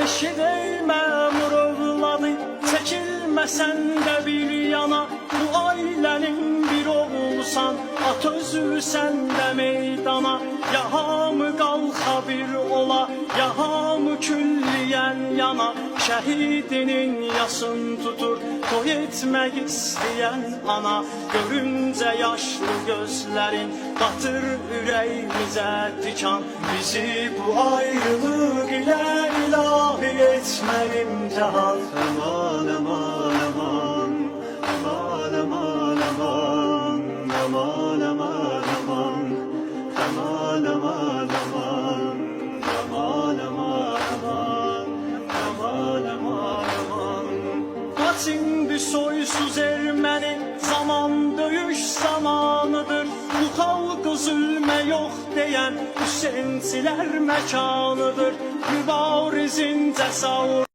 eşit ey məmur övladı, çəkilməsən də bir yana. Bu ailənin bir oğlusan, at özüsən də meydana. Ya hamı qalxa bir ola, ya hamı külliyən yana. Şəhidinin yasın tutur, toy etmək istəyən ana. Görüncə yaşlı gözlərin batır ürəyimizə tikan. Bizi bu ayrılıq ilə ilahi etmək imtihan. Aman aman aman, aman aman aman, aman aman aman, aman aman aman, aman aman aman, aman aman aman. Kaç indi soysuz erməni, zaman döyüş zamanıdır. Bu xalqı zülmə yox deyən Hüseynçilər məkanıdır. Mübarizin cəsarəti